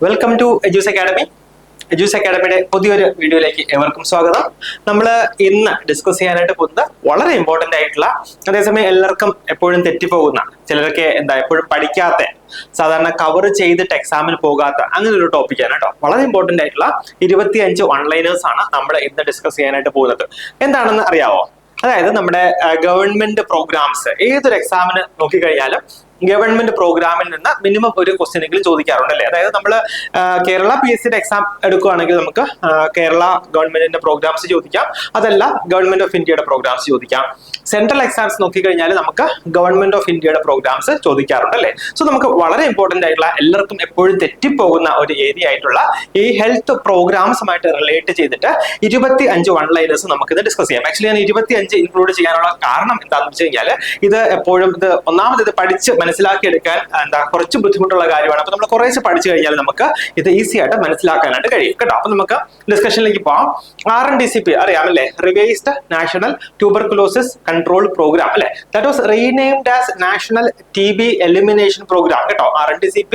Welcome to Edus academy. Edus അക്കാഡമിയുടെ പുതിയൊരു വീഡിയോയിലേക്ക് ഏവർക്കും സ്വാഗതം. നമ്മൾ ഇന്ന് ഡിസ്കസ് ചെയ്യാനായിട്ട് പോകുന്നത് വളരെ ഇമ്പോർട്ടന്റ് ആയിട്ടുള്ള, അതേസമയം എല്ലാവർക്കും എപ്പോഴും തെറ്റിപ്പോകുന്ന, ചിലരൊക്കെ എപ്പോഴും പഠിക്കാത്ത, സാധാരണ കവർ ചെയ്തിട്ട് എക്സാമിന് പോകാത്ത അങ്ങനെ ഒരു ടോപ്പിക്കാണ് കേട്ടോ. വളരെ ഇമ്പോർട്ടന്റ് ആയിട്ടുള്ള 25 ഓൺലൈനേഴ്സ് ആണ് നമ്മൾ ഇന്ന് ഡിസ്കസ് ചെയ്യാനായിട്ട് പോകുന്നത്. എന്താണെന്ന് അറിയാവോ? അതായത് നമ്മുടെ ഗവൺമെന്റ് പ്രോഗ്രാംസ്, ഏതൊരു എക്സാമിന് നോക്കിക്കഴിഞ്ഞാലും ഗവൺമെന്റ് പ്രോഗ്രാമിൽ നിന്ന് മിനിമം ഒരു ക്വസ്റ്റ്യൻ എങ്കിലും ചോദിക്കാറുണ്ട് അല്ലേ? അതായത് നമ്മൾ കേരള PSCയുടെ എക്സാം എടുക്കുകയാണെങ്കിൽ നമുക്ക് കേരള ഗവൺമെന്റിന്റെ പ്രോഗ്രാംസ് ചോദിക്കാം, അതല്ല ഗവൺമെന്റ് ഓഫ് ഇന്ത്യയുടെ പ്രോഗ്രാംസ് ചോദിക്കാം. സെൻട്രൽ എക്സാംസ് നോക്കിക്കഴിഞ്ഞാൽ നമുക്ക് ഗവൺമെന്റ് ഓഫ് ഇന്ത്യയുടെ പ്രോഗ്രാംസ് ചോദിക്കാറുണ്ട് അല്ലേ? സോ നമുക്ക് വളരെ ഇമ്പോർട്ടന്റ് ആയിട്ടുള്ള, എല്ലാവർക്കും എപ്പോഴും തെറ്റിപ്പോകുന്ന ഒരു ഏരിയ ആയിട്ടുള്ള ഈ ഹെൽത്ത് പ്രോഗ്രാംസുമായിട്ട് റിലേറ്റ് ചെയ്തിട്ട് 25 ഓൺലൈനേഴ്സ് നമുക്കിത് ഡിസ്കസ് ചെയ്യാം. ആക്ച്വലി ഞാൻ 25 ഇൻക്ലൂഡ് ചെയ്യാനുള്ള കാരണം എന്താണെന്ന് വെച്ച് കഴിഞ്ഞാൽ, ഇത് എപ്പോഴും ഒന്നാമത് ഇത് പഠിച്ച് മനസ്സിലാക്കി എടുക്കാൻ കുറച്ച് ബുദ്ധിമുട്ടുള്ള കാര്യമാണ്. അപ്പൊ നമ്മൾ കുറേശ്ശെ പഠിച്ചു കഴിഞ്ഞാൽ നമുക്ക് ഇത് ഈസി ആയിട്ട് മനസ്സിലാക്കാനായിട്ട് കഴിയും കേട്ടോ. അപ്പൊ നമുക്ക് ഡിസ്കഷനിലേക്ക് പോകാം. RNDCP അറിയാമല്ലേ? Revised national tuberculosis control programme അല്ലെ? That was renamed as national TB elimination programme കേട്ടോ. RNDCP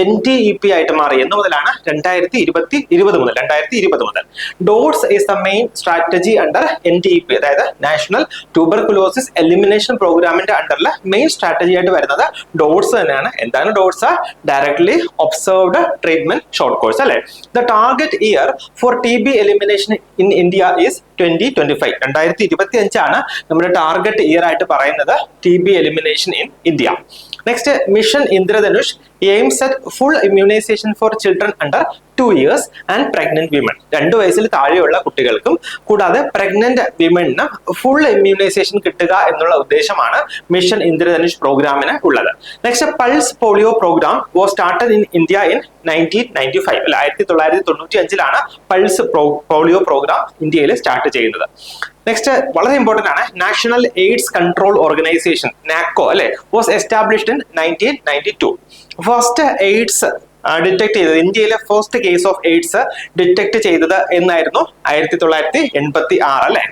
NTEP ആയിട്ട് മാറി എന്ന് മുതലാണ് 2020 മുതൽ. DOTS is the main strategy under NTEP, അതായത് നാഷണൽ ട്യൂബർകുലോസിസ് എലിമിനേഷൻ പ്രോഗ്രാമിന്റെ അണ്ടറിൽ മെയിൻ സ്ട്രാറ്റജി ആയിട്ട് വരുന്നത് ഡോട്സ് തന്നെയാണ്. എന്താണ് DOTS? Directly observed treatment short course അല്ലെ? The target year for TB elimination in India is 2025. 2025 ആണ് നമ്മുടെ ടാർഗറ്റ് ഇയർ ആയിട്ട് പറയുന്നത് TB elimination in India. Next, mission Indradhanush aims at full immunization for children under 2 years and pregnant women. 2 വയസ്സിൽ താഴെയുള്ള കുട്ടികൾക്കും കൂടാതെ pregnant വിമണിന് full immunisation കിട്ടുക എന്നുള്ള ഉദ്ദേശമാണ് മിഷൻ ഇന്ദ്രധനുഷ് പ്രോഗ്രാമിന് ഉള്ളത്. Next, pulse polio programme was started in India in 1995. 1995 pulse polio programme ഇന്ത്യയിൽ start ചെയ്യുന്നത്. നെക്സ്റ്റ്, വളരെ ഇമ്പോർട്ടന്റ് ആണ്, national AIDS control organisation NACO അല്ലെ was established in 1992. First AIDS detect ചെയ്തത്, ഇന്ത്യയിലെ first case of AIDS detect ചെയ്തത് എന്നായിരുന്നു 1986 അല്ലെ?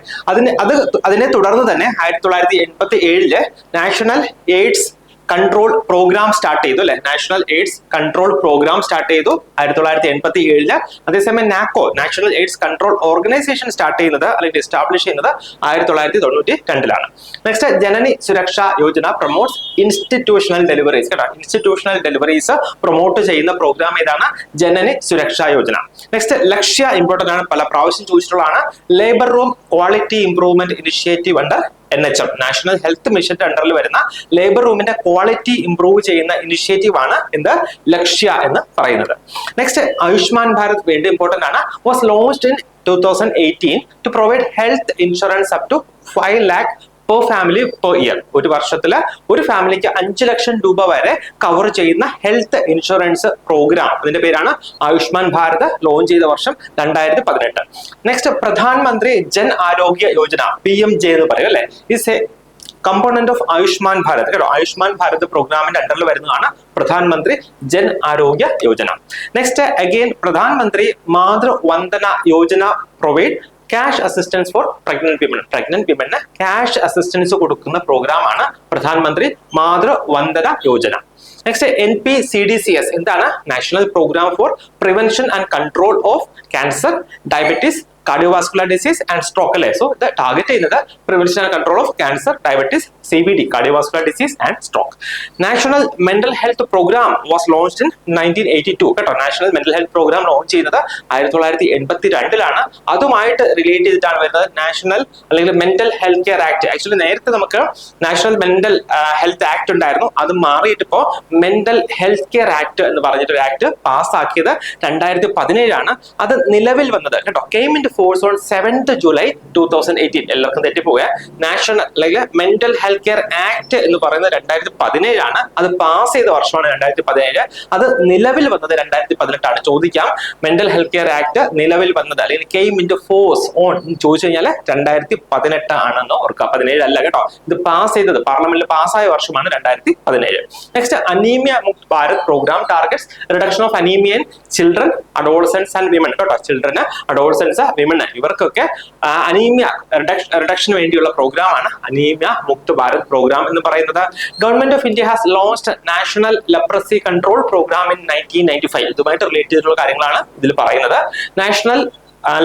അതിനെ തുടർന്ന് തന്നെ 1987 national AIDS control programme start ചെയ്തു അല്ലെ? National AIDS control programme start ചെയ്തു 1987. അതേസമയം NACO national AIDS control organisation start ചെയ്യുന്നത് അല്ലെങ്കിൽ എസ്റ്റാബ്ലിഷ് ചെയ്യുന്നത് 1992. Next, Janani Suraksha Yojana promotes institutional deliveries കേട്ടോ. ഇൻസ്റ്റിറ്റ്യൂഷണൽ ഡെലിവറീസ് പ്രൊമോട്ട് ചെയ്യുന്ന പ്രോഗ്രാം ഏതാണ്? ജനനി സുരക്ഷാ യോജന. നെക്സ്റ്റ്, ലക്ഷ്യ ഇമ്പോർട്ടന്റ് ആണ്, പല പ്രാവശ്യം ചോദിച്ചിട്ടുള്ളതാണ്. Labour room quality improvement initiative under NHM national health മിഷന്റെ അണ്ടറിൽ വരുന്ന ലേബർ റൂമിന്റെ ക്വാളിറ്റി ഇംപ്രൂവ് ചെയ്യുന്ന ഇനിഷ്യേറ്റീവ് ആണ് എന്ത്? ലക്ഷ്യ എന്ന് പറയുന്നത്. നെക്സ്റ്റ്, ആയുഷ്മാൻ ഭാരത് വേണ്ടി ഇമ്പോർട്ടന്റ് ആണ്. Was launched in 2018 to provide health insurance up to 5 lakh per family per year. ഒരു വർഷത്തില് ഒരു ഫാമിലിക്ക് 5 ലക്ഷം രൂപ വരെ കവർ ചെയ്യുന്ന ഹെൽത്ത് ഇൻഷുറൻസ് പ്രോഗ്രാം, അതിന്റെ പേരാണ് ആയുഷ്മാൻ ഭാരത്. ലോഞ്ച് ചെയ്ത വർഷം 2018. നെക്സ്റ്റ്, പ്രധാനമന്ത്രി ജൻ ആരോഗ്യ യോജന PMJ എന്ന് പറയും അല്ലെ? Is A component of Ayushman Bharat കേട്ടോ. ആയുഷ്മാൻ ഭാരത് പ്രോഗ്രാമിന്റെ അണ്ടറിൽ വരുന്നതാണ് പ്രധാനമന്ത്രി ജൻ ആരോഗ്യ Yojana. Next, again Pradhan Mantri Matru Vandana Yojana provide cash assistance for pregnant women. Pregnant വിമന് ക്യാഷ് അസിസ്റ്റൻസ് കൊടുക്കുന്ന പ്രോഗ്രാമാണ് പ്രധാനമന്ത്രി മാതൃവന്ദന യോജന. നെക്സ്റ്റ്, NPCDCS എന്താണ്? National programme for prevention and control of cancer, diabetes, cardiovascular disease and stroke അല്ലേ? സോ ഇത് ടാർഗറ്റ് ചെയ്യുന്നത് prevention and control of cancer, diabetes, CVD, cardiovascular disease and stroke. National mental health programme was launched in 1982 കേട്ടോ. National mental health programme launch ചെയ്യുന്നത് 1982. അതുമായിട്ട് relate ചെയ്തിട്ടാണ് വരുന്നത് national അല്ലെങ്കിൽ mental health care act. Actually നേരത്തെ നമുക്ക് national mental health act ഉണ്ടായിരുന്നു, അത് മാറിയിട്ട് ഇപ്പോ മെന്റൽ ഹെൽത്ത് കെയർ ആക്ട് എന്ന് പറഞ്ഞിട്ടൊരു ആക്ട് പാസ്സാക്കിയത് 2017. അത് നിലവിൽ വന്നത് കേട്ടോ, came in force on 7th July 2018. എല്ലാവർക്കും തെറ്റിപ്പോയ നാഷണൽ അല്ലെങ്കിൽ മെന്റൽ ഹെൽത്ത് കെയർ ആക്ട് എന്ന് പറയുന്നത് 2017. അത് പാസ് ചെയ്ത വർഷമാണ് 2017. അത് നിലവിൽ വന്നത് 2018. ചോദിക്കാം, മെന്റൽ ഹെൽത്ത് കെയർ ആക്ട് നിലവിൽ വന്നത് അല്ലെങ്കിൽ കെയിം ഇൻ ഫോഴ്സ് ഓൺ ചോദിച്ചു കഴിഞ്ഞാൽ 2018 ആണെന്ന് ഓർക്കുക, 17 അല്ല കേട്ടോ. ഇത് പാസ് ചെയ്തത് പാർലമെന്റിൽ പാസ്സായ വർഷമാണ് 2017. Next, anaemia Mukt Bharat programme targets reduction of anaemia in children, adolescents and women കേട്ടോ. ചിൽഡ്രന്, അഡോളസൻസ്, വിമൺ ഇവർക്കൊക്കെ അനീമിയ റിഡക്ഷന് വേണ്ടിയുള്ള പ്രോഗ്രാമാണ് അനീമിയ മുക്ത് ഭാരത് പ്രോഗ്രാം എന്ന് പറയുന്നത്. Government of India has launched national leprosy control programme in 1995. ഇതുമായിട്ട് റിലേറ്റ് ചെയ്തിട്ടുള്ള കാര്യങ്ങളാണ് ഇതിൽ പറയുന്നത്. National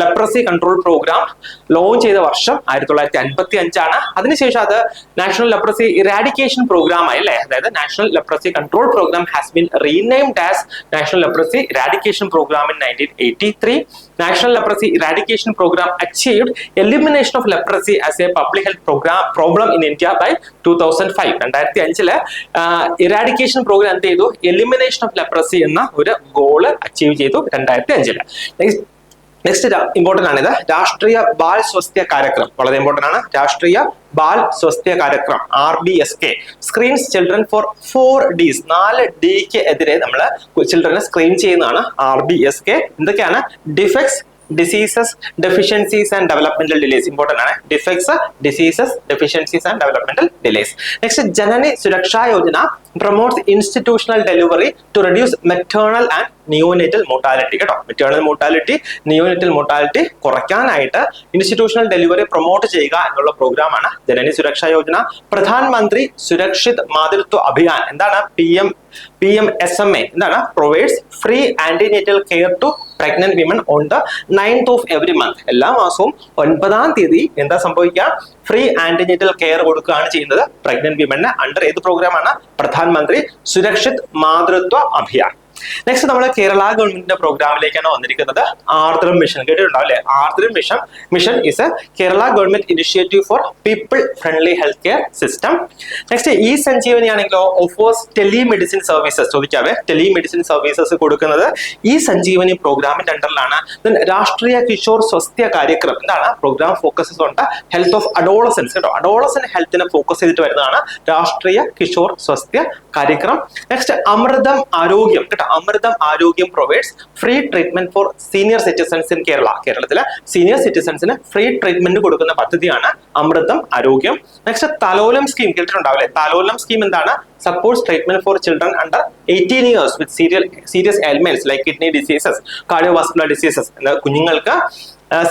leprosy control programme launch ചെയ്ത വർഷം 1955 അതിനുശേഷം അത് നാഷണൽ ലെപ്രസി ഇറാഡിക്കേഷൻ പ്രോഗ്രാം ആയി അല്ലേ. അതായത് national leprosy control programme has been renamed as national leprosy eradication programme in 1983. National leprosy eradication programme achieved elimination of leprosy as a public health problem in India by 2005. 2005 eradication programme എന്ത് ചെയ്തു? Elimination of leprosy എന്ന ഒരു goal achieve ചെയ്തു 2005. Next important ആണ് ഇത്, രാഷ്ട്രീയ ബാൽ സ്വാസ്ഥ്യ കാര്യക്രം. വളരെ important ആണ്. Rashtriya Bal Swasthya Karyakram RBSK screens children for 4Ds. 4Dക്ക് എതിരെ നമ്മൾ ചിൽഡ്രനെ സ്ക്രീൻ ചെയ്യുന്നതാണ് RBSK. എന്തൊക്കെയാണ്? Defects, diseases, deficiencies and developmental delays. Important ആണ്. Defects, diseases, deficiencies and developmental delays. Next, Janani Suraksha Yojana promotes institutional delivery to reduce maternal and neonatal mortality. കേട്ടോ, maternal mortality, neonatal mortality കുറയ്ക്കാനായിട്ട് institutional delivery promote ചെയ്യുക എന്നുള്ള പ്രോഗ്രാമാണ് ജനനി സുരക്ഷാ യോജന. പ്രധാനമന്ത്രി സുരക്ഷിത് മാതൃത്വ അഭിയാൻ എന്താണ്? PMSMA എന്താണ്? Provides free antenatal care to pregnant women on the 9th of every month. എല്ലാ മാസവും 9ാം തീയതി എന്താ സംഭവിക്കുക? ഫ്രീ ആന്റിനേറ്റൽ കെയർ കൊടുക്കുകയാണ് ചെയ്യുന്നത് പ്രഗ്നന്റ് വിമന്. അണ്ടർ ഏത് പ്രോഗ്രാമാണ്? പ്രധാനമന്ത്രി സുരക്ഷിത് മാതൃത്വ അഭിയാൻ. നെക്സ്റ്റ് നമ്മൾ കേരള ഗവൺമെന്റിന്റെ പ്രോഗ്രാമിലേക്കാണ് വന്നിരിക്കുന്നത്. ആർദ്രം മിഷൻ കേട്ടിട്ടുണ്ടാവും അല്ലെ? Aardram mission is a Kerala government initiative for people friendly health care system. Next, E Sanjeevani ആണെങ്കിലോ ഓഫേഴ്സ് ടെലിമെഡിസിൻ സർവീസസ്. ചോദിക്കാവേ, ടെലിമെഡിസിൻ സർവീസസ് കൊടുക്കുന്നത് ഈ സഞ്ജീവനി പ്രോഗ്രാമിന്റെ അണ്ടറിലാണ്. രാഷ്ട്രീയ കിഷോർ സ്വാസ്ഥ്യ കാര്യക്രം എന്താണ്? Programme focuses on the health of adolescence. കേട്ടോ, അഡോളസൻ ഹെൽത്തിനെ ഫോക്കസ് ചെയ്തിട്ട് വരുന്നതാണ് രാഷ്ട്രീയ കിഷോർ സ്വാസ്ഥ്യ കാര്യക്രം. നെക്സ്റ്റ്, അമൃതം ആരോഗ്യം. കേട്ടോ, Amritham Arogyam provides free treatment for senior citizens in Kerala. കേരളത്തിലെ സീനിയർ സിറ്റിസൺസിന് ഫ്രീ ട്രീറ്റ്മെന്റ് കൊടുക്കുന്ന പദ്ധതിയാണ് അമൃതം ആരോഗ്യം. നെക്സ്റ്റ്, തലോലം സ്കീം കേട്ടിട്ടുണ്ടാവില്ലേ? തലോലം സ്കീം എന്താണ്? Supports treatment for children under 18 years with serious ailments like kidney diseases, cardiovascular diseases. കുഞ്ഞുങ്ങൾക്ക്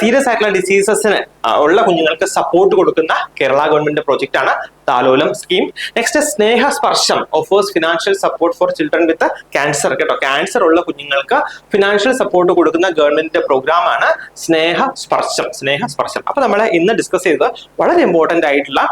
സീരിയസ് ആയിട്ടുള്ള ഡിസീസസിന് ഉള്ള കുഞ്ഞുങ്ങൾക്ക് സപ്പോർട്ട് കൊടുക്കുന്ന കേരള ഗവൺമെന്റ് പ്രോജക്റ്റ് ആണ് താലോലം scheme. Next, Snehasparsham offers financial support for children with cancer. കേട്ടോ, ക്യാൻസർ ഉള്ള കുഞ്ഞുങ്ങൾക്ക് ഫിനാൻഷ്യൽ സപ്പോർട്ട് കൊടുക്കുന്ന ഗവൺമെന്റിന്റെ പ്രോഗ്രാം ആണ് സ്നേഹസ്പർശം. അപ്പൊ നമ്മൾ ഇന്ന് ഡിസ്കസ് ചെയ്തത് വളരെ ഇമ്പോർട്ടന്റ് ആയിട്ടുള്ള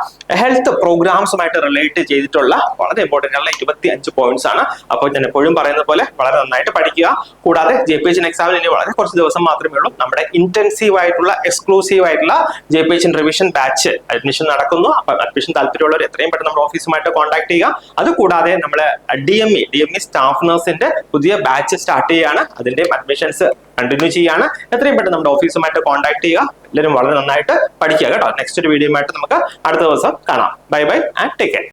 ഹെൽത്ത് പ്രോഗ്രാംസുമായിട്ട് റിലേറ്റ് ചെയ്തിട്ടുള്ള വളരെ ഇമ്പോർട്ടന്റ് ആയിട്ടുള്ള 25 പോയിന്റ്സ് ആണ്. അപ്പോൾ ഞാൻ എപ്പോഴും പറയുന്ന പോലെ വളരെ നന്നായിട്ട് പഠിക്കുക. കൂടാതെ JPHN എക്സാമിന് ഇനി വളരെ കുറച്ച് ദിവസം മാത്രമേ ഉള്ളൂ. നമ്മുടെ ഇന്റൻസീവ് ആയിട്ടുള്ള എക്സ്ക്ലൂസീവ് ആയിട്ടുള്ള JPHN റിവിഷൻ ബാച്ച് അഡ്മിഷൻ നടക്കുന്നു. അപ്പൊ അഡ്മിഷൻ താല്പര്യമുള്ളവർ എത്രയും പെട്ടെന്ന് നമ്മുടെ ഓഫീസുമായിട്ട് കോൺടാക്ട് ചെയ്യുക. അതുകൂടാതെ നമ്മുടെ DME സ്റ്റാഫ് നഴ്സിന്റെ പുതിയ ബാച്ച് സ്റ്റാർട്ട് ചെയ്യുകയാണ്. അതിന്റെ അഡ്മിഷൻസ് കണ്ടിന്യൂ ചെയ്യാണ്. എത്രയും പെട്ടെന്ന് നമ്മുടെ ഓഫീസുമായിട്ട് കോൺടാക്ട് ചെയ്യുക. എല്ലാവരും വളരെ നന്നായിട്ട് പഠിക്കുക കേട്ടോ. നെക്സ്റ്റ് ഒരു വീഡിയോ ആയിട്ട് നമുക്ക് അടുത്ത ദിവസം കാണാം. Bye and take care.